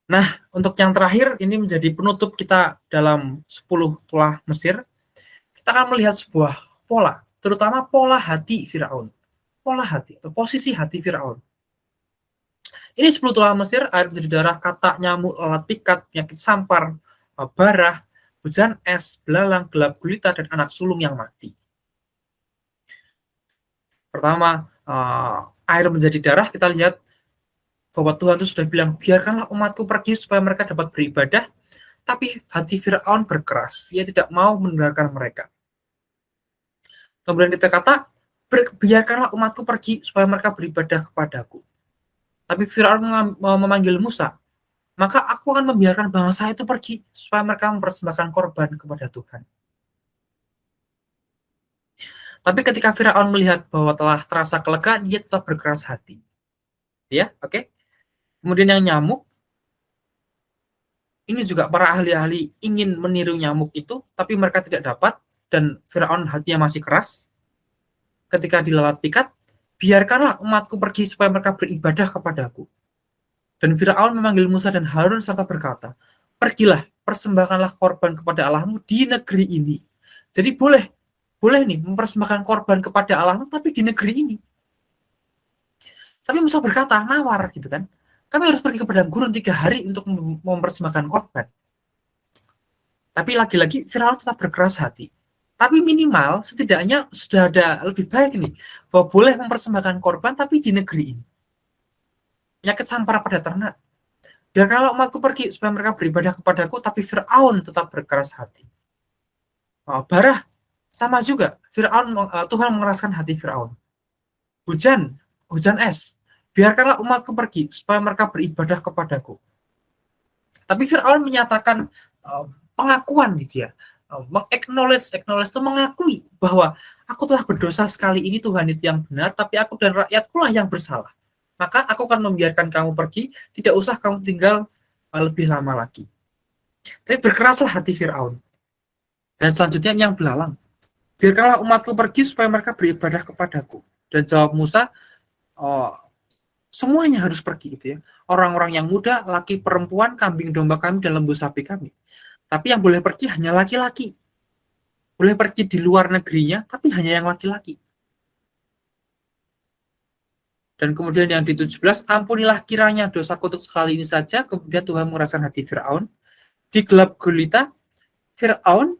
Nah, untuk yang terakhir ini menjadi penutup kita dalam 10 tulah Mesir. Kita akan melihat sebuah pola, terutama pola hati Firaun. Pola hati atau posisi hati Firaun. Ini 10 tulah Mesir, air menjadi darah, katak, nyamuk, lalat pikat, penyakit sampar, barah, hujan es, belalang, gelap gulita, dan anak sulung yang mati. Pertama, air menjadi darah, kita lihat bahwa Tuhan itu sudah bilang, biarkanlah umatku pergi supaya mereka dapat beribadah, tapi hati Firaun berkeras, ia tidak mau mendengarkan mereka. Kemudian kita kata, biarkanlah umatku pergi supaya mereka beribadah kepadaku. Tapi Firaun memanggil Musa, maka aku akan membiarkan bangsa itu pergi supaya mereka mempersembahkan korban kepada Tuhan. Tapi ketika Firaun melihat bahwa telah terasa kelegaan, dia tetap berkeras hati. Ya, oke. Kemudian yang nyamuk, ini juga para ahli-ahli ingin meniru nyamuk itu, tapi mereka tidak dapat, dan Firaun hatinya masih keras. Ketika dilalat pikat, biarkanlah umatku pergi supaya mereka beribadah kepadaku. Dan Firaun memanggil Musa dan Harun serta berkata, pergilah, persembahkanlah korban kepada Allahmu di negeri ini. Jadi boleh nih mempersembahkan korban kepada Allahmu, tapi di negeri ini. Tapi Musa berkata, nawar gitu kan. Kami harus pergi ke padang gurun 3 hari untuk mempersembahkan korban. Tapi lagi-lagi Firaun tetap berkeras hati. Tapi minimal setidaknya sudah ada lebih baik nih, bahwa boleh mempersembahkan korban tapi di negeri ini. Penyakit sampar pada ternak. Biar kalau umatku pergi supaya mereka beribadah kepadaku, tapi Firaun tetap berkeras hati. Barah sama juga. Tuhan mengeraskan hati Firaun. Hujan es. Biarkanlah umatku pergi supaya mereka beribadah kepadaku. Tapi Firaun menyatakan pengakuan gitu ya. Acknowledge itu mengakui bahwa aku telah berdosa sekali ini, Tuhan itu yang benar, tapi aku dan rakyatku lah yang bersalah. Maka aku akan membiarkan kamu pergi, tidak usah kamu tinggal lebih lama lagi. Tapi berkeraslah hati Firaun. Dan selanjutnya yang belalang. Biarkanlah umatku pergi supaya mereka beribadah kepadaku. Dan jawab Musa, semuanya harus pergi gitu ya. Orang-orang yang muda, laki, perempuan, kambing domba kami, dan lembu sapi kami. Tapi yang boleh pergi hanya laki-laki. Boleh pergi di luar negerinya, tapi hanya yang laki-laki. Dan kemudian yang di-17, ampunilah kiranya dosaku untuk sekali ini saja. Kemudian Tuhan mengeraskan hati Firaun. Di gelap gulita, Firaun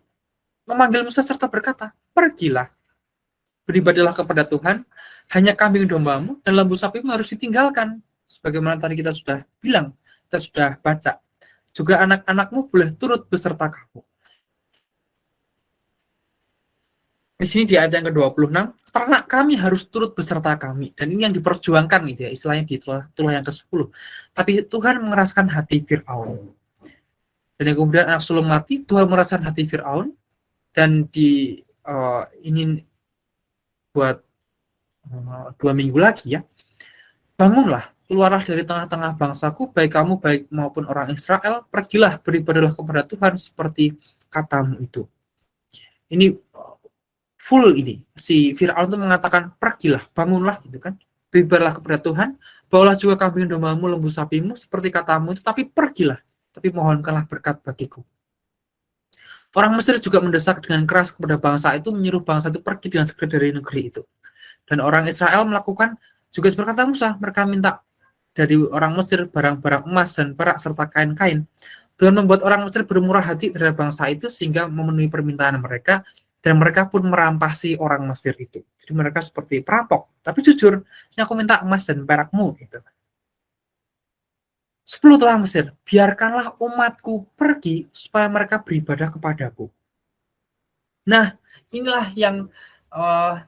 memanggil Musa serta berkata, pergilah, beribadahlah kepada Tuhan, hanya kambing dombamu dan lembu sapimu harus ditinggalkan. Sebagaimana tadi kita sudah bilang, kita sudah baca. Juga anak-anakmu boleh turut beserta kamu. Di sini di ayat yang ke-26, ternak kami harus turut beserta kami. Dan ini yang diperjuangkan gitu ya, istilahnya di tulah yang ke-10. Tapi Tuhan mengeraskan hati Firaun. Dan yang kemudian anak sulung mati, Tuhan mengeraskan hati Firaun. Dan ini buat 2 minggu lagi ya. Bangunlah, keluarlah dari tengah-tengah bangsaku, baik kamu baik maupun orang Israel, pergilah beribadahlah kepada Tuhan seperti katamu itu. Ini full ini. Si Firaun itu mengatakan, pergilah, bangunlah gitu kan. Beribadahlah kepada Tuhan, bawalah juga kambing dombamu, lembu sapimu seperti katamu itu, tapi pergilah, tapi mohonkanlah berkat bagiku. Orang Mesir juga mendesak dengan keras kepada bangsa itu, menyuruh bangsa itu pergi dengan segera dari negeri itu. Dan orang Israel melakukan juga seperti kata Musa, mereka minta dari orang Mesir barang-barang emas dan perak serta kain-kain. Tuhan membuat orang Mesir bermurah hati terhadap bangsa itu sehingga memenuhi permintaan mereka, dan mereka pun merampasi orang Mesir itu. Jadi mereka seperti perampok. Tapi jujur, ini aku minta emas dan perakmu. Gitu. 10 tulah Mesir, biarkanlah umatku pergi supaya mereka beribadah kepadaku. Nah, inilah yang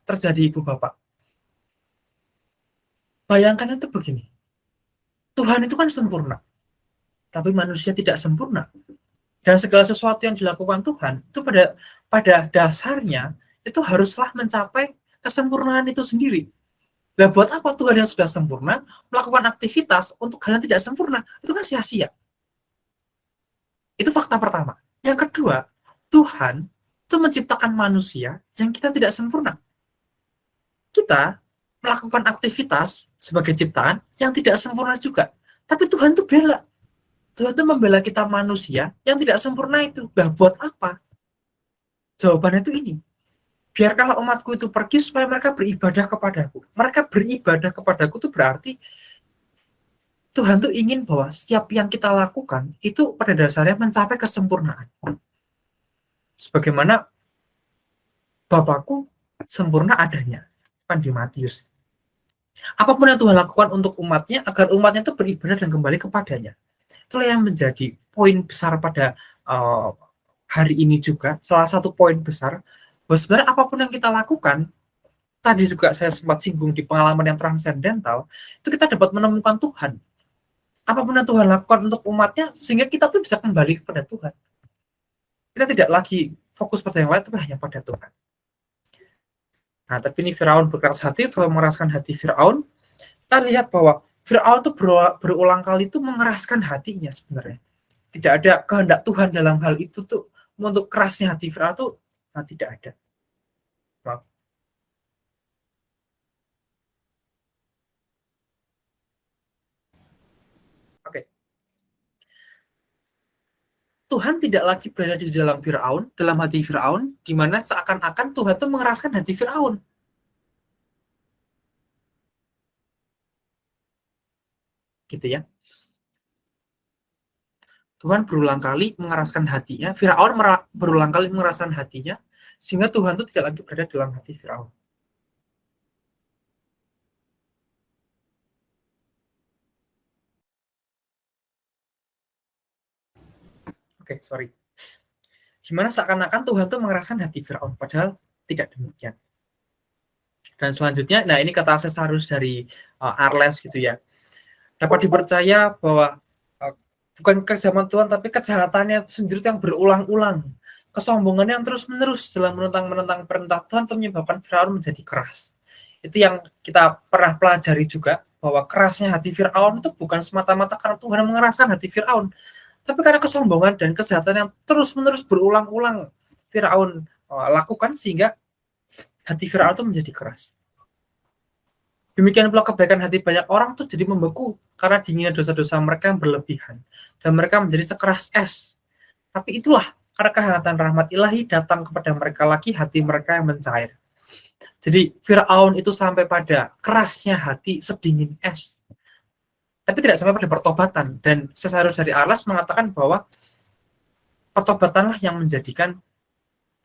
terjadi Ibu Bapak. Bayangkan itu begini, Tuhan itu kan sempurna, tapi manusia tidak sempurna. Dan segala sesuatu yang dilakukan Tuhan, itu pada dasarnya, itu haruslah mencapai kesempurnaan itu sendiri. Nah, buat apa Tuhan yang sudah sempurna melakukan aktivitas untuk hal yang tidak sempurna? Itu kan sia-sia. Itu fakta pertama. Yang kedua, Tuhan itu menciptakan manusia yang kita tidak sempurna. Kita melakukan aktivitas sebagai ciptaan yang tidak sempurna juga. Tapi Tuhan itu bela. Tuhan tuh membela kita manusia yang tidak sempurna itu. Lah buat apa? Jawabannya itu ini. Biarkanlah umatku itu pergi supaya mereka beribadah kepadaku. Mereka beribadah kepadaku itu berarti Tuhan tuh ingin bahwa setiap yang kita lakukan itu pada dasarnya mencapai kesempurnaan. Sebagaimana Bapakku sempurna adanya. Kan di Matius. Apapun yang Tuhan lakukan untuk umatnya, agar umatnya itu beribadah dan kembali kepadanya. Itulah yang menjadi poin besar pada hari ini juga. Salah satu poin besar, bahwa sebenarnya apapun yang kita lakukan, tadi juga saya sempat singgung di pengalaman yang transendental, itu kita dapat menemukan Tuhan. Apapun yang Tuhan lakukan untuk umatnya, sehingga kita tuh bisa kembali kepada Tuhan. Kita tidak lagi fokus pada yang lain, tapi hanya pada Tuhan. Nah, tapi ini Firaun berkeras hati, Tuhan mengeraskan hati Firaun. Kita lihat bahwa Firaun itu berulang kali itu mengeraskan hatinya sebenarnya. Tidak ada kehendak Tuhan dalam hal itu tuh, untuk kerasnya hati Firaun itu tidak ada. Maaf. Oke. Tuhan tidak lagi berada di dalam Firaun, dalam hati Firaun, di mana seakan-akan Tuhan itu mengeraskan hati Firaun. Gitu ya. Tuhan berulang kali mengeraskan hatinya, Firaun berulang kali mengeraskan hatinya, sehingga Tuhan itu tidak lagi berada dalam hati Firaun. Oke, sorry. Gimana seakan-akan Tuhan itu mengeraskan hati Firaun, padahal tidak demikian. Dan selanjutnya, nah ini kata Caesarus dari Arles gitu ya, dapat dipercaya bahwa bukan kejaman Tuhan, tapi kejahatannya sendiri yang berulang-ulang, kesombongannya yang terus-menerus dalam menentang perintah Tuhan itu menyebabkan Firaun menjadi keras. Itu yang kita pernah pelajari juga, bahwa kerasnya hati Firaun itu bukan semata-mata karena Tuhan mengeraskan hati Firaun, tapi karena kesombongan dan kejahatan yang terus-menerus berulang-ulang Firaun lakukan, sehingga hati Firaun itu menjadi keras. Demikian pula kebaikan hati banyak orang tuh jadi membeku karena dinginnya dosa-dosa mereka yang berlebihan, dan mereka menjadi sekeras es. Tapi itulah karena kehangatan rahmat ilahi datang kepada mereka lagi, hati mereka yang mencair. Jadi Firaun itu sampai pada kerasnya hati sedingin es, tapi tidak sampai pada pertobatan. Dan Caesarus dari Arles mengatakan bahwa pertobatanlah yang menjadikan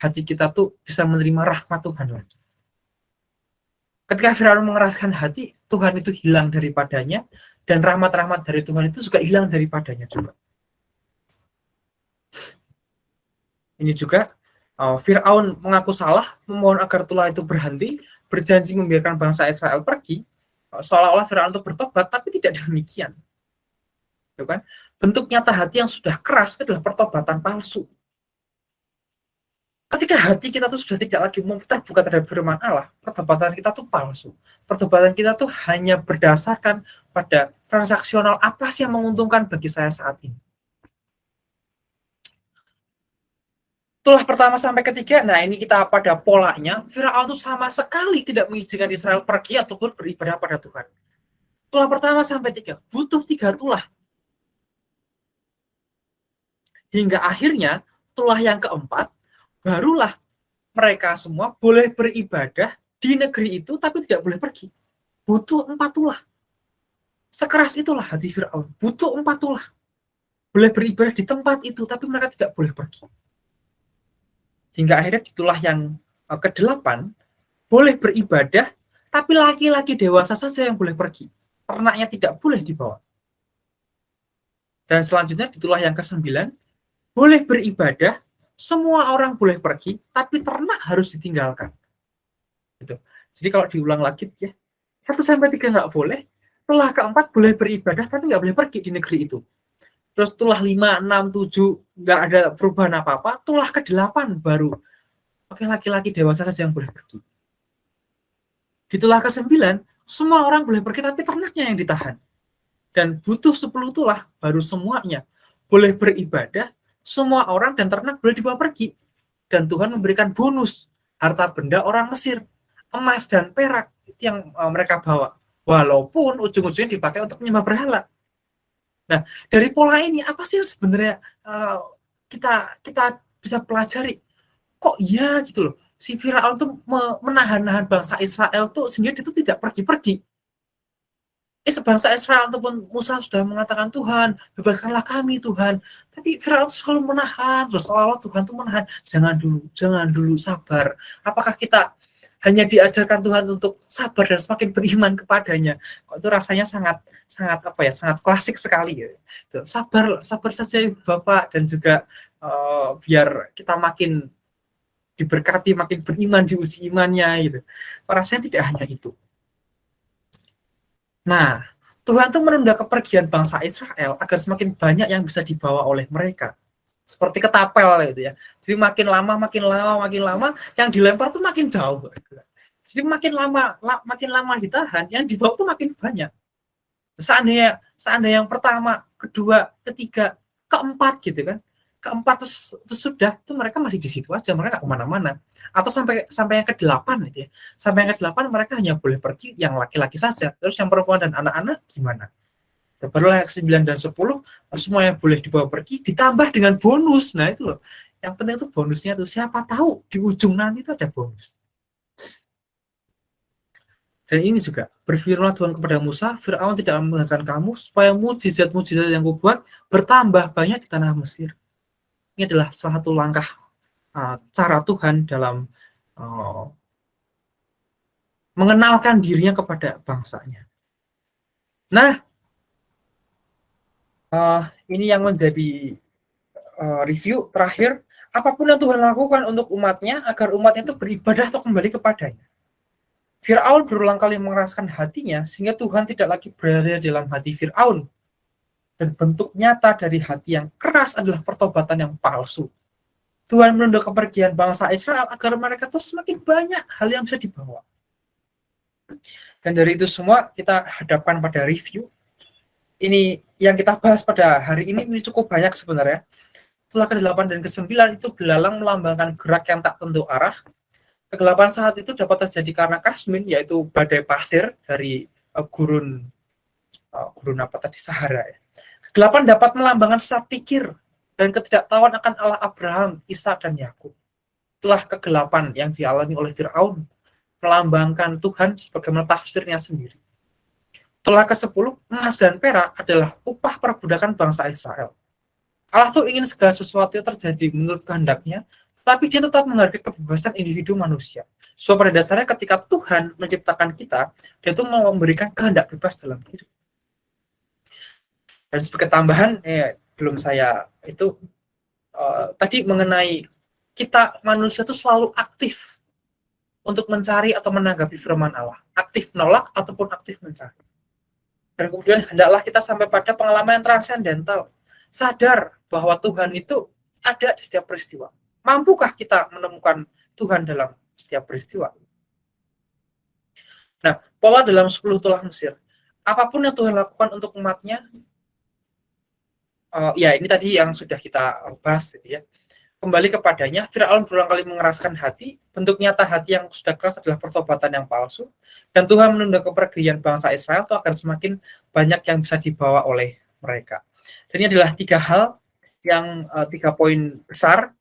hati kita tuh bisa menerima rahmat Tuhan lagi. Ketika Firaun mengeraskan hati, Tuhan itu hilang daripadanya, dan rahmat-rahmat dari Tuhan itu juga hilang daripadanya juga. Ini juga Firaun mengaku salah, memohon agar tulah itu berhenti, berjanji membiarkan bangsa Israel pergi, seolah-olah Firaun itu bertobat, tapi tidak demikian. Itu kan? Bentuk nyata hati yang sudah keras itu adalah pertobatan palsu. Ketika hati kita tuh sudah tidak lagi terbuka terhadap firman Allah, pertobatan kita tuh palsu. Pertobatan kita tuh hanya berdasarkan pada transaksional, apa sih yang menguntungkan bagi saya saat ini. Tulah pertama sampai ketiga, nah ini kita pada polanya, Firaun itu sama sekali tidak mengizinkan Israel pergi ataupun beribadah pada Tuhan. Tulah pertama sampai tiga, butuh 3 tulah. Hingga akhirnya, tulah yang keempat, barulah mereka semua boleh beribadah di negeri itu, tapi tidak boleh pergi. Butuh 4 tulah. Sekeras itulah hati Firaun. Butuh 4 tulah. Boleh beribadah di tempat itu, tapi mereka tidak boleh pergi. Hingga akhirnya di tulah yang ke-8, boleh beribadah, tapi laki-laki dewasa saja yang boleh pergi. Ternaknya tidak boleh dibawa. Dan selanjutnya di tulah yang ke-9, boleh beribadah, semua orang boleh pergi, tapi ternak harus ditinggalkan. Gitu. Jadi kalau diulang lagi ya, 1-3 nggak boleh, tulah ke-4 boleh beribadah, tapi nggak boleh pergi di negeri itu. Terus tulah 5, 6, 7 nggak ada perubahan apa-apa, tulah ke-8 baru oke, laki-laki dewasa saja yang boleh pergi. Di tulah ke-9 semua orang boleh pergi, tapi ternaknya yang ditahan. Dan butuh 10 tulah baru semuanya boleh beribadah, semua orang dan ternak boleh dibawa pergi. Dan Tuhan memberikan bonus harta benda orang Mesir, emas dan perak yang mereka bawa, walaupun ujung-ujungnya dipakai untuk menyembah berhala. Nah, dari pola ini apa sih sebenarnya kita kita bisa pelajari? Kok iya gitu loh, si Firaun tuh menahan-nahan bangsa Israel tuh sehingga dia tuh tidak pergi-pergi. Sebangsa Israel ataupun Musa sudah mengatakan, Tuhan, bebaskanlah kami Tuhan. Tapi Firaun selalu menahan, terus seolah-olah Tuhan tuh menahan. Jangan dulu, sabar. Apakah kita hanya diajarkan Tuhan untuk sabar dan semakin beriman kepadanya? Kok itu rasanya sangat sangat klasik sekali ya. Sabar saja Ibu Bapak, dan juga biar kita makin diberkati, makin beriman, diuji imannya gitu. Rasanya tidak hanya itu. Nah, Tuhan tuh menunda kepergian bangsa Israel agar semakin banyak yang bisa dibawa oleh mereka. Seperti ketapel gitu ya. Jadi makin lama yang dilempar tuh makin jauh. Jadi makin lama ditahan, yang dibawa tuh makin banyak. Seandainya yang pertama, kedua, ketiga, keempat gitu kan. Keempat terus sudah, itu mereka masih di situ aja, mereka nggak kemana-mana. Atau sampai yang ke-8 gitu ya. Sampai yang ke-8 mereka hanya boleh pergi yang laki-laki saja. Terus yang perempuan dan anak-anak gimana? Barulah yang 9 dan 10 semua yang boleh dibawa pergi ditambah dengan bonus. Nah itu loh. Yang penting itu bonusnya tuh, siapa tahu di ujung nanti itu ada bonus. Dan ini juga, berfirman Tuhan kepada Musa, Firaun tidak membiarkan kamu supaya mujizat-mujizat yang kubuat bertambah banyak di tanah Mesir. Ini adalah salah satu langkah cara Tuhan dalam mengenalkan dirinya kepada bangsanya. Nah, ini yang menjadi review terakhir. Apapun yang Tuhan lakukan untuk umatnya, agar umatnya itu beribadah atau kembali kepadanya. Fir'aun berulang kali mengeraskan hatinya, sehingga Tuhan tidak lagi berada dalam hati Fir'aun. Dan bentuk nyata dari hati yang keras adalah pertobatan yang palsu. Tuhan menunda kepergian bangsa Israel agar mereka tuh semakin banyak hal yang bisa dibawa. Dan dari itu semua kita hadapkan pada review. Ini yang kita bahas pada hari ini cukup banyak sebenarnya. Setelah ke-8 dan ke-9 itu belalang melambangkan gerak yang tak tentu arah. Kegelapan saat itu dapat terjadi karena kasmin, yaitu badai pasir dari gurun apa tadi, Sahara. Kegelapan dapat melambangkan sesat pikir dan ketidaktahuan akan Allah Abraham, Ishak dan Yakub. Itulah kegelapan yang dialami oleh Firaun, melambangkan Tuhan sebagaimana tafsirnya sendiri. Setelah ke-10, emas dan perak adalah upah perbudakan bangsa Israel. Allah tuh ingin segala sesuatu yang terjadi menurut kehendaknya, tapi dia tetap menghargai kebebasan individu manusia. So pada dasarnya ketika Tuhan menciptakan kita, dia tuh mau memberikan kehendak bebas dalam hidup. Dan sebagai tambahan, belum saya itu tadi mengenai kita manusia itu selalu aktif untuk mencari atau menanggapi firman Allah, aktif menolak ataupun aktif mencari. Dan kemudian hendaklah kita sampai pada pengalaman yang transendental, sadar bahwa Tuhan itu ada di setiap peristiwa. Mampukah kita menemukan Tuhan dalam setiap peristiwa? Nah, pola dalam 10 tulah Mesir. Apapun yang Tuhan lakukan untuk umatnya, ya ini tadi yang sudah kita bahas gitu ya. Kembali kepadanya, Firaun berulang kali mengeraskan hati. Bentuk nyata hati yang sudah keras adalah pertobatan yang palsu. Dan Tuhan menunda kepergian bangsa Israel itu agar semakin banyak yang bisa dibawa oleh mereka. Dan ini adalah 3 hal yang 3 poin besar.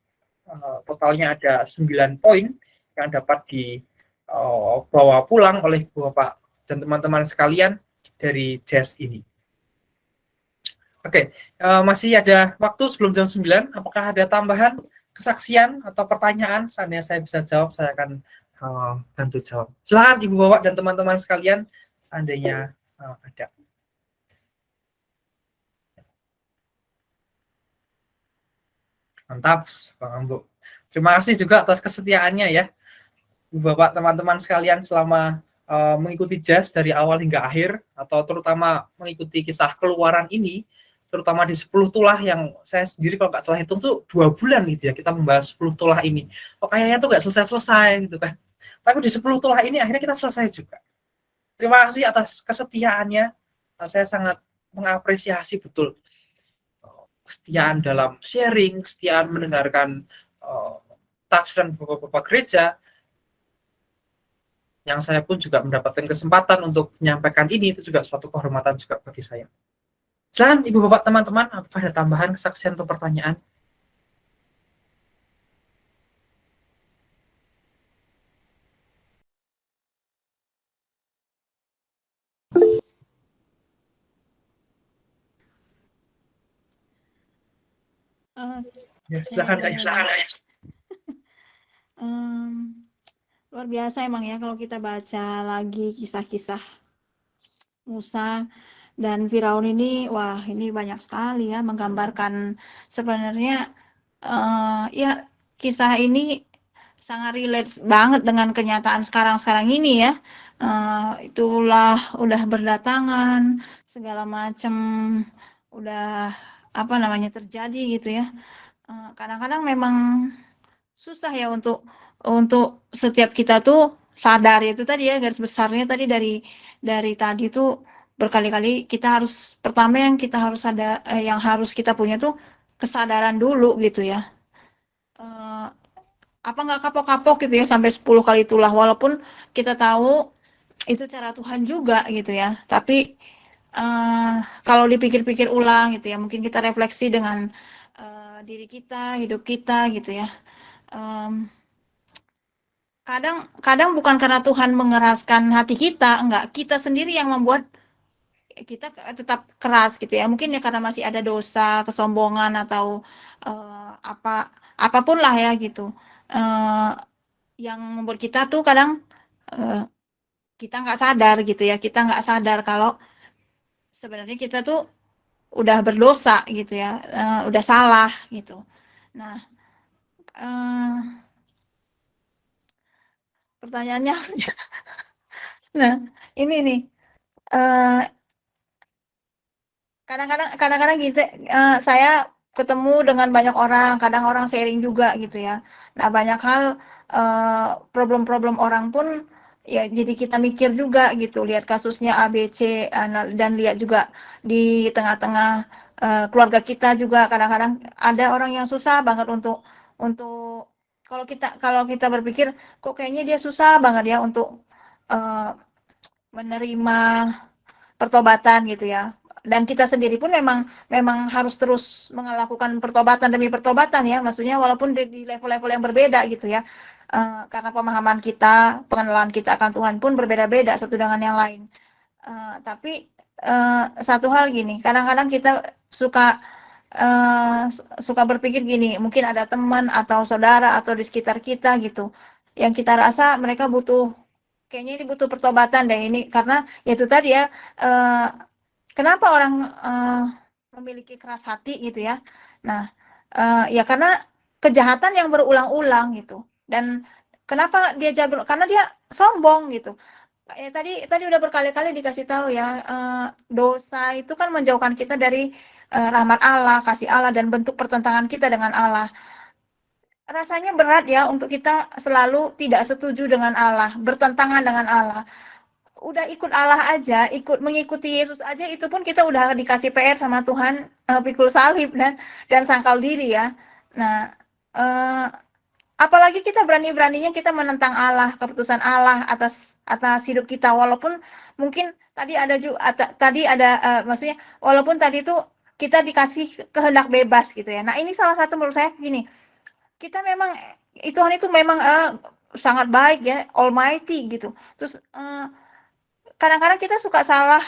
Totalnya ada 9 poin yang dapat dibawa pulang oleh Bapak dan teman-teman sekalian dari JAS ini. Oke, masih ada waktu sebelum jam 9. Apakah ada tambahan kesaksian atau pertanyaan? Seandainya saya bisa jawab, saya akan bantu jawab. Silakan Ibu Bapak dan teman-teman sekalian, seandainya ada. Mantap, Bang Ambo. Terima kasih juga atas kesetiaannya ya, Ibu Bapak, teman-teman sekalian, selama mengikuti JAS dari awal hingga akhir, atau terutama mengikuti kisah keluaran ini, terutama di 10 tulah yang saya sendiri kalau nggak salah hitung tuh 2 bulan gitu ya, kita membahas 10 tulah ini. Kayaknya tuh nggak selesai-selesai gitu kan. Tapi di 10 tulah ini akhirnya kita selesai juga. Terima kasih atas kesetiaannya. Saya sangat mengapresiasi betul kesetiaan dalam sharing, kesetiaan mendengarkan tafsiran Bapak-Bapak gereja, yang saya pun juga mendapatkan kesempatan untuk menyampaikan ini, itu juga suatu kehormatan juga bagi saya. Silakan Ibu Bapak teman-teman, apakah ada tambahan kesaksian atau pertanyaan? Uh, Ya, saya silakan Kak. boleh. Luar biasa emang ya kalau kita baca lagi kisah-kisah Musa dan Firaun ini, wah ini banyak sekali ya menggambarkan sebenarnya ya kisah ini sangat relate banget dengan kenyataan sekarang-sekarang ini ya. Itulah udah berdatangan segala macam udah apa namanya terjadi gitu ya. Kadang-kadang memang susah ya untuk setiap kita tuh sadar ya, itu tadi ya garis besarnya tadi dari tadi tuh berkali-kali kita harus pertama yang kita harus ada yang harus kita punya tuh kesadaran dulu gitu ya. Eh, apa nggak kapok-kapok gitu ya sampai 10 kali itulah walaupun kita tahu itu cara Tuhan juga gitu ya. Tapi kalau dipikir-pikir ulang gitu ya, mungkin kita refleksi dengan diri kita, hidup kita gitu ya. Em, kadang kadang bukan karena Tuhan mengeraskan hati kita, enggak, kita sendiri yang membuat kita tetap keras gitu ya. Mungkin ya karena masih ada dosa, kesombongan atau apa apapun lah ya gitu. Eh, yang membuat kita tuh kadang eh, kita nggak sadar gitu ya. Kita nggak sadar kalau sebenarnya kita tuh udah berdosa gitu ya, udah salah gitu. Nah, eh, pertanyaannya, nah ini nih. eh, kadang-kadang gitu saya ketemu dengan banyak orang, kadang orang sharing juga gitu ya. Nah, banyak hal problem-problem orang pun ya jadi kita mikir juga gitu, lihat kasusnya A B C dan lihat juga di tengah-tengah keluarga kita juga kadang-kadang ada orang yang susah banget untuk kalau kita berpikir kok kayaknya dia susah banget ya untuk eh, menerima pertobatan gitu ya. Dan kita sendiri pun memang memang harus terus melakukan pertobatan demi pertobatan ya. Maksudnya walaupun di level-level yang berbeda gitu ya. Karena pemahaman kita, pengenalan kita akan Tuhan pun berbeda-beda satu dengan yang lain. Tapi satu hal gini, kadang-kadang kita suka suka berpikir gini, mungkin ada teman atau saudara atau di sekitar kita gitu, yang kita rasa mereka butuh, kayaknya ini butuh pertobatan deh ini, karena ya itu tadi ya, eh, kenapa orang memiliki keras hati gitu ya. Nah, ya karena kejahatan yang berulang-ulang gitu. Dan kenapa dia jabur? Karena dia sombong gitu. Ya tadi tadi udah berkali-kali dikasih tahu ya, dosa itu kan menjauhkan kita dari rahmat Allah, kasih Allah dan bentuk pertentangan kita dengan Allah. Rasanya berat ya untuk kita selalu tidak setuju dengan Allah, bertentangan dengan Allah. Udah ikut Allah aja, ikut mengikuti Yesus aja itu pun kita udah dikasih PR sama Tuhan, pikul salib dan sangkal diri ya. Nah, eh, apalagi kita berani-beraninya kita menentang Allah, keputusan Allah atas atas hidup kita walaupun mungkin tadi ada juga tadi ada maksudnya walaupun tadi itu kita dikasih kehendak bebas gitu ya. Nah, ini salah satu menurut saya gini, kita memang Tuhan itu memang sangat baik ya, Almighty gitu. Terus kadang-kadang kita suka salah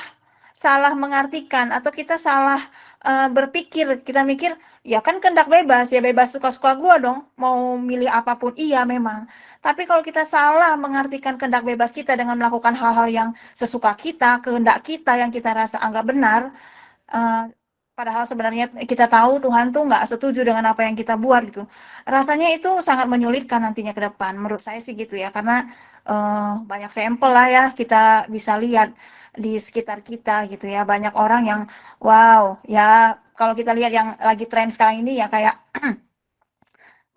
salah mengartikan atau kita salah berpikir, kita mikir ya kan kehendak bebas ya, bebas suka-suka gua dong mau milih apapun, iya memang, tapi kalau kita salah mengartikan kehendak bebas kita dengan melakukan hal-hal yang sesuka kita, kehendak kita yang kita rasa anggap benar, eh, padahal sebenarnya kita tahu Tuhan tuh nggak setuju dengan apa yang kita buat gitu. Rasanya itu sangat menyulitkan nantinya ke depan. Menurut saya sih gitu ya, karena banyak sampel lah ya kita bisa lihat di sekitar kita gitu ya. Banyak orang yang wow ya, kalau kita lihat yang lagi tren sekarang ini ya kayak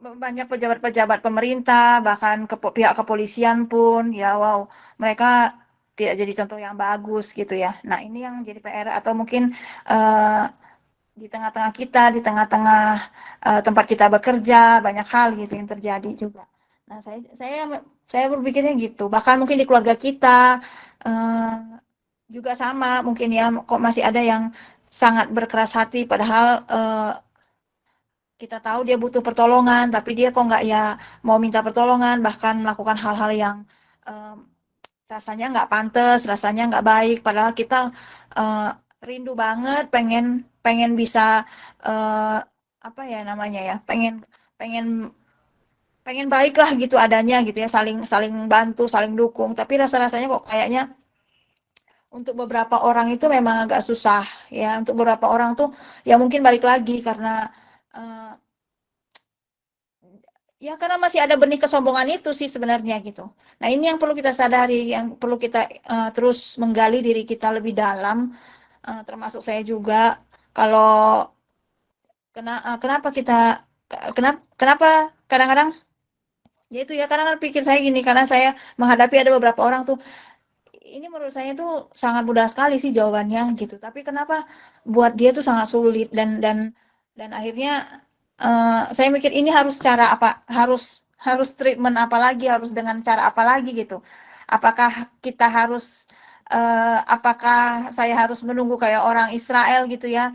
banyak pejabat-pejabat pemerintah, bahkan pihak kepolisian pun, ya wow, mereka tidak jadi contoh yang bagus gitu ya. Nah, ini yang jadi PR atau mungkin eh, di tengah-tengah kita, di tengah-tengah tempat kita bekerja, banyak hal gitu yang terjadi juga. Nah, saya berpikirnya gitu. Bahkan mungkin di keluarga kita eh, juga sama, mungkin ya kok masih ada yang sangat berkeras hati padahal kita tahu dia butuh pertolongan, tapi dia kok nggak ya mau minta pertolongan, bahkan melakukan hal-hal yang eh, rasanya nggak pantas, rasanya nggak baik, padahal kita eh, rindu banget, pengen pengen bisa eh, apa ya namanya ya, pengen pengen pengen baik lah gitu adanya gitu ya, saling saling bantu, saling dukung, tapi rasa-rasanya kok kayaknya untuk beberapa orang itu memang agak susah ya, untuk beberapa orang tuh ya mungkin balik lagi karena eh, ya karena masih ada benih kesombongan itu sih sebenarnya gitu. Nah ini yang perlu kita sadari, yang perlu kita terus menggali diri kita lebih dalam, termasuk saya juga. Kalau kenapa kita, kenapa kadang-kadang, ya itu ya kadang-kadang pikir saya gini, karena saya menghadapi ada beberapa orang tuh, ini menurut saya tuh sangat mudah sekali sih jawabannya gitu. Tapi kenapa buat dia tuh sangat sulit dan akhirnya saya mikir ini harus cara apa? Harus harus treatment apa lagi? Harus dengan cara apa lagi gitu? Apakah kita harus apakah saya harus menunggu kayak orang Israel gitu ya?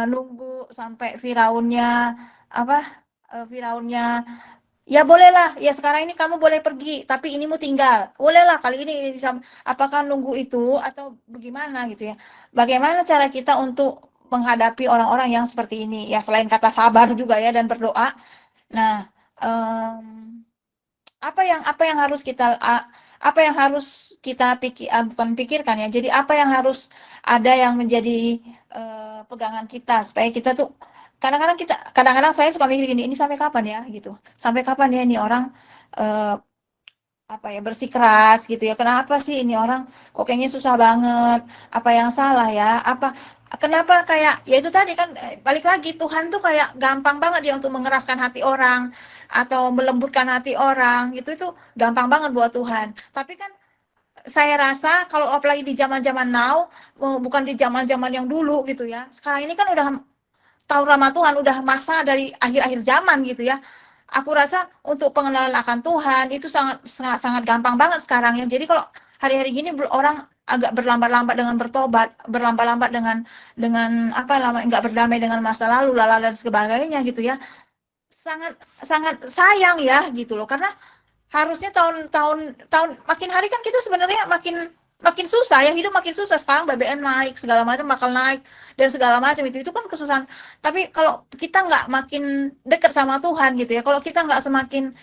Nunggu sampai Firaunnya apa? Firaunnya ya bolehlah, ya sekarang ini kamu boleh pergi, tapi inimu tinggal. Bolehlah kali ini apakah nunggu itu atau bagaimana gitu ya. Bagaimana cara kita untuk menghadapi orang-orang yang seperti ini? Ya selain kata sabar juga ya dan berdoa. Nah, apa yang harus kita apa yang harus kita bukan pikirkan ya. Jadi apa yang harus ada yang menjadi pegangan kita supaya kita tuh kadang-kadang saya suka mikir gini, ini sampai kapan ya gitu. Sampai kapan ya ini orang eh, apa ya bersikeras gitu ya, kenapa sih ini orang kok kayaknya susah banget, apa yang salah ya, kenapa kayak ya itu tadi kan balik lagi Tuhan tuh kayak gampang banget dia untuk mengeraskan hati orang atau melembutkan hati orang, itu gampang banget buat Tuhan. Tapi kan saya rasa kalau apalagi di zaman-zaman now, bukan di zaman-zaman yang dulu gitu ya, sekarang ini kan udah tahun Ramadan, udah masa dari akhir-akhir zaman gitu ya. Aku rasa untuk pengenalan akan Tuhan itu sangat sangat sangat gampang banget sekarang ya. Jadi kalau hari-hari gini orang agak berlambat-lambat dengan bertobat, berlambat-lambat dengan apa lama nggak berdamai dengan masa lalu, lala dan sebagainya gitu ya. Sangat sangat sayang ya gitu loh. Karena harusnya tahun makin hari kan kita sebenarnya makin makin susah ya, hidup makin susah. Sekarang BBM naik, segala macam bakal naik dan segala macam, itu kan kesusahan. Tapi kalau kita nggak makin dekat sama Tuhan gitu ya, kalau kita nggak semakin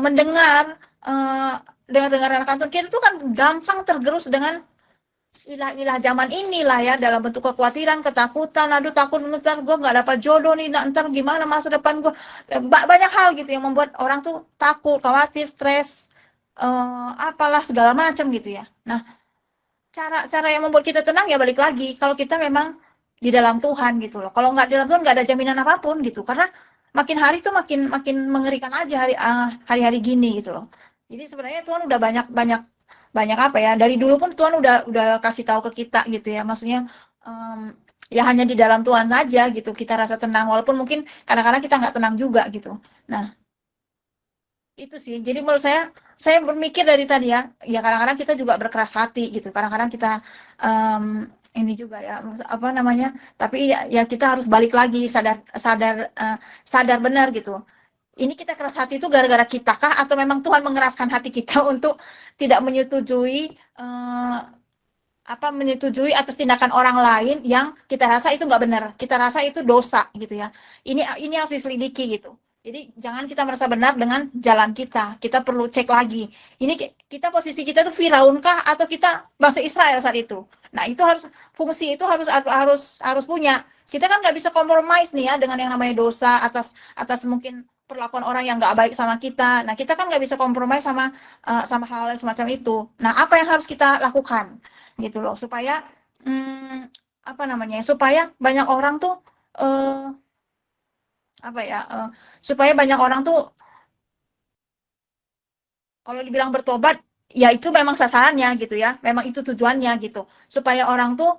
mendengar uh, dengar-dengar anak kantor kita tuh kan gampang tergerus dengan ilah-ilah zaman inilah ya, dalam bentuk kekhawatiran, ketakutan, aduh takut ntar gue nggak dapat jodoh nih, nah, ntar gimana masa depan gue. Banyak hal gitu yang membuat orang tuh takut, khawatir, stres, apalah segala macam gitu ya. Nah, cara-cara yang membuat kita tenang ya balik lagi kalau kita memang di dalam Tuhan gitu loh. Kalau nggak di dalam Tuhan nggak ada jaminan apapun gitu, karena makin hari tuh makin makin mengerikan aja hari-hari gini gitu loh. Jadi sebenarnya Tuhan udah banyak banyak banyak apa ya, dari dulu pun Tuhan udah kasih tahu ke kita gitu ya, maksudnya ya hanya di dalam Tuhan saja gitu kita rasa tenang, walaupun mungkin kadang-kadang kita nggak tenang juga gitu. Nah itu sih, jadi menurut saya berpikir dari tadi ya, ya kadang-kadang kita juga berkeras hati gitu, kadang-kadang kita ini juga ya apa namanya, tapi ya kita harus balik lagi sadar sadar sadar benar gitu, ini kita keras hati itu gara-gara kita kah atau memang Tuhan mengeraskan hati kita untuk tidak menyetujui menyetujui atas tindakan orang lain yang kita rasa itu nggak benar, kita rasa itu dosa gitu ya. Ini harus diselidiki gitu. Jadi jangan kita merasa benar dengan jalan kita. Kita perlu cek lagi. Ini kita posisi kita tuh Firaun kah atau kita bangsa Israel saat itu. Nah, itu harus fungsi itu harus punya. Kita kan nggak bisa kompromis nih ya dengan yang namanya dosa atas atas mungkin perlakuan orang yang nggak baik sama kita. Nah, kita kan nggak bisa kompromi sama hal semacam itu. Nah, apa yang harus kita lakukan? Gitu loh, supaya apa namanya supaya banyak orang tuh eh, apa ya supaya banyak orang tuh kalau dibilang bertobat ya itu memang sasarannya gitu ya, memang itu tujuannya gitu, supaya orang tuh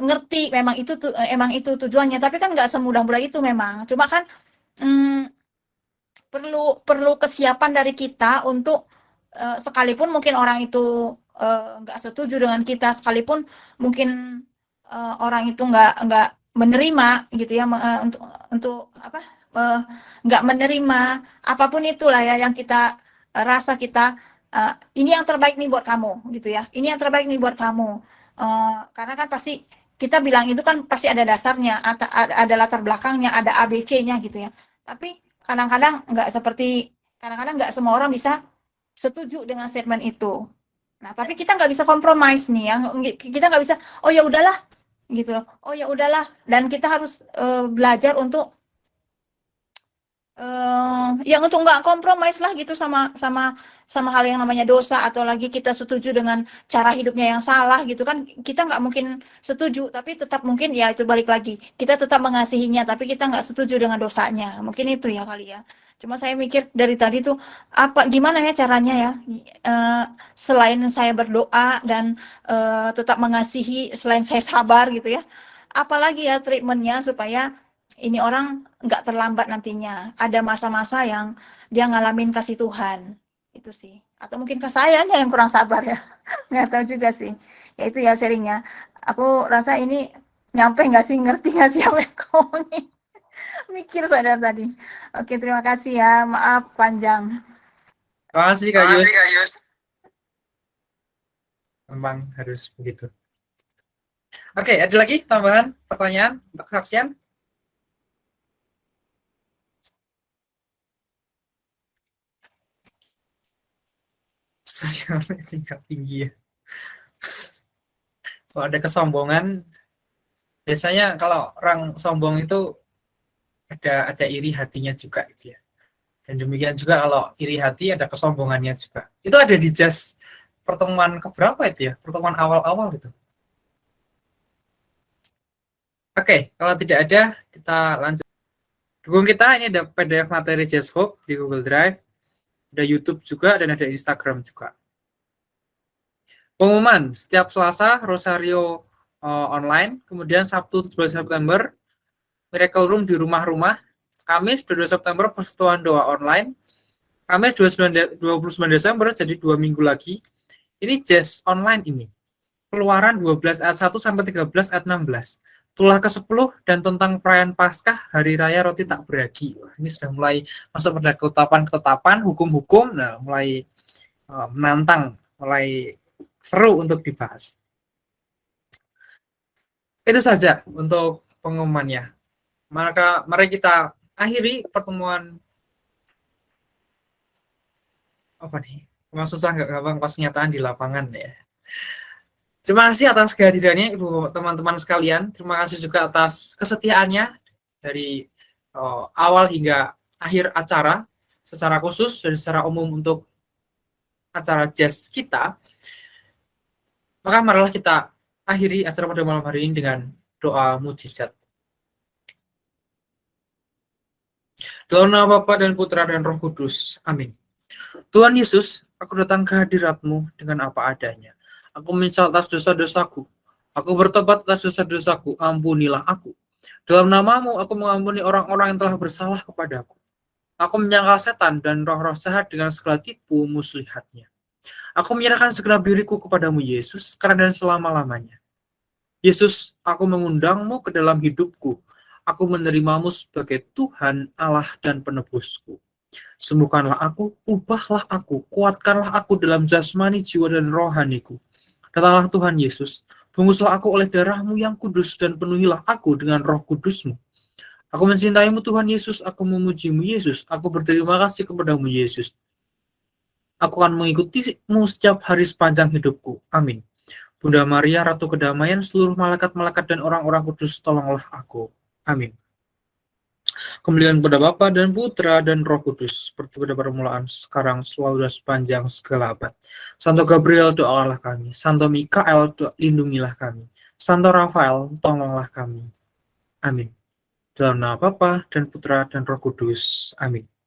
ngerti emang itu tujuannya, tapi kan nggak semudah-mudah itu memang, cuma kan mm, perlu perlu kesiapan dari kita untuk sekalipun mungkin orang itu nggak setuju dengan kita, sekalipun mungkin orang itu nggak menerima gitu ya, untuk apa, nggak menerima apapun itulah ya yang kita rasa kita, ini yang terbaik nih buat kamu gitu ya, ini yang terbaik nih buat kamu. Karena kan pasti kita bilang itu kan pasti ada dasarnya, ada latar belakangnya, ada ABC-nya gitu ya. Tapi kadang-kadang nggak semua orang bisa setuju dengan statement itu. Nah, tapi kita nggak bisa compromise nih ya, kita nggak bisa, oh ya udahlah gitu loh. Oh ya udahlah, dan kita harus belajar untuk yang untuk nggak kompromis lah gitu sama sama sama hal yang namanya dosa, atau lagi kita setuju dengan cara hidupnya yang salah gitu kan, kita nggak mungkin setuju, tapi tetap mungkin ya itu balik lagi, kita tetap mengasihinya tapi kita nggak setuju dengan dosanya, mungkin itu ya kali ya. Cuma saya mikir dari tadi tuh, gimana ya caranya ya, eh, selain saya berdoa dan tetap mengasihi, selain saya sabar gitu ya, apalagi ya treatmentnya supaya ini orang nggak terlambat nantinya. Ada masa-masa yang dia ngalamin kasih Tuhan. Itu sih. Atau mungkin ke sayanya yang kurang sabar ya. Nggak tahu juga sih. Ya itu ya sharingnya. Aku rasa ini nyampe nggak sih, ngerti nggak sih apa yang aku ngomongin. Mikir soalnya tadi. Oke, terima kasih ya. Maaf panjang. Terima kasih Kak Yus. Memang harus begitu. Oke, ada lagi tambahan pertanyaan untuk kesaksian? Saya tingkat tinggi ya. Kalau ada kesombongan, biasanya kalau orang sombong itu ada iri hatinya juga gitu ya. Dan demikian juga kalau iri hati ada kesombongannya juga. Itu ada di Just pertemuan keberapa itu ya? Pertemuan awal-awal gitu. Oke, kalau tidak ada, kita lanjut. Dukung kita, ini ada PDF materi Just Hope di Google Drive, ada YouTube juga, dan ada Instagram juga. Pengumuman, setiap Selasa, Rosario online, kemudian Sabtu 17 September, Miracle Room di rumah-rumah, Kamis 22 September, Persekutuan Doa online, Kamis 29 Desember, jadi 2 minggu lagi. Ini Just online ini. Keluaran 12 ayat 1 sampai 13 ayat 16. Tulah ke-10 dan tentang perayaan Paskah, hari raya roti tak beragi. Ini sudah mulai masuk pada ketetapan-ketetapan, hukum-hukum, nah mulai menantang, mulai seru untuk dibahas. Itu saja untuk pengumumannya. Maka mari kita akhiri pertemuan apa nih? Memang susah nggak gampang pas kenyataan di lapangan ya. Terima kasih atas kehadirannya Ibu teman-teman sekalian. Terima kasih juga atas kesetiaannya dari awal hingga akhir acara, secara khusus dan secara umum untuk acara Just kita. Maka marilah kita akhiri acara pada malam hari ini dengan doa mujizat. Dalam nama Bapa dan Putra dan Roh Kudus. Amin. Tuhan Yesus, aku datang ke hadirat-Mu dengan apa adanya. Aku menyesal atas dosa-dosaku. Aku bertobat atas dosa-dosaku. Ampunilah aku. Dalam nama-Mu, aku mengampuni orang-orang yang telah bersalah kepadaku. Aku menyangkal setan dan roh-roh jahat dengan segala tipu muslihatnya. Aku menyerahkan segenap diriku kepadamu, Yesus, sekarang dan selama-lamanya. Yesus, aku mengundang-Mu ke dalam hidupku. Aku menerimamu sebagai Tuhan, Allah, dan penebusku. Sembuhkanlah aku, ubahlah aku, kuatkanlah aku dalam jasmani, jiwa, dan rohaniku. Datanglah Tuhan Yesus, bungkuslah aku oleh darah-Mu yang kudus, dan penuhilah aku dengan roh kudus-Mu. Aku mencintaimu Tuhan Yesus, aku memuji-Mu Yesus, aku berterima kasih kepadamu Yesus. Aku akan mengikutimu setiap hari sepanjang hidupku. Amin. Bunda Maria, Ratu Kedamaian, seluruh malaikat-malaikat dan orang-orang kudus, tolonglah aku. Amin. Kemuliaan kepada Bapa dan Putra dan Roh Kudus, seperti pada permulaan, sekarang, selalu dan sepanjang segala abad. Santo Gabriel, doalah kami. Santo Mikael, lindungilah kami. Santo Rafael, tolonglah kami. Amin. Dalam nama Bapa dan Putra dan Roh Kudus. Amin.